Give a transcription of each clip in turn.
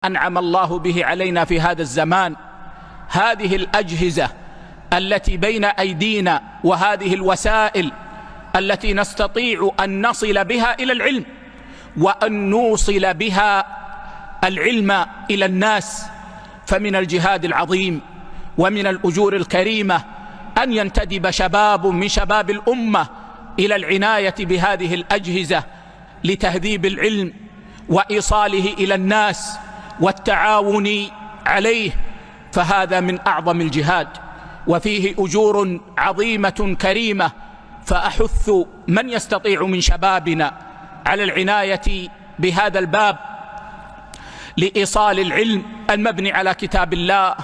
أنعم الله به علينا في هذا الزمان. هذه الأجهزة التي بين أيدينا وهذه الوسائل التي نستطيع أن نصل بها إلى العلم وأن نوصل بها العلم إلى الناس، فمن الجهاد العظيم ومن الأجور الكريمة أن ينتدب شباب من شباب الأمة إلى العناية بهذه الأجهزة لتهذيب العلم وإيصاله إلى الناس والتعاون عليه، فهذا من أعظم الجهاد وفيه أجور عظيمة كريمة. فأحث من يستطيع من شبابنا على العناية بهذا الباب لإيصال العلم المبني على كتاب الله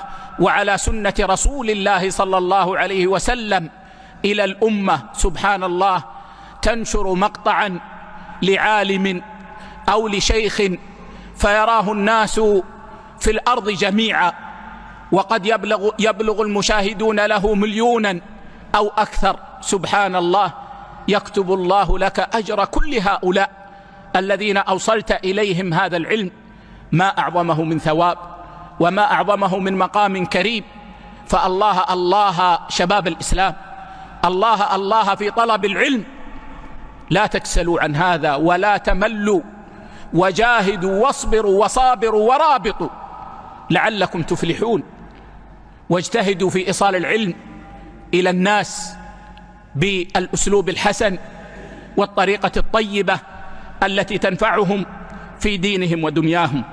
وعلى سنة رسول الله صلى الله عليه وسلم إلى الأمة. سبحان الله، تنشر مقطعا لعالم أو لشيخ فيراه الناس في الأرض جميعا، وقد يبلغ المشاهدون له مليونا أو أكثر. سبحان الله، يكتب الله لك أجر كل هؤلاء الذين أوصلت إليهم هذا العلم. ما أعظمه من ثواب وما أعظمه من مقام كريم. فالله الله شباب الإسلام، الله الله في طلب العلم، لا تكسلوا عن هذا ولا تملوا، وجاهدوا واصبروا وصابروا ورابطوا لعلكم تفلحون، واجتهدوا في إيصال العلم إلى الناس بالأسلوب الحسن والطريقة الطيبة التي تنفعهم في دينهم ودنياهم.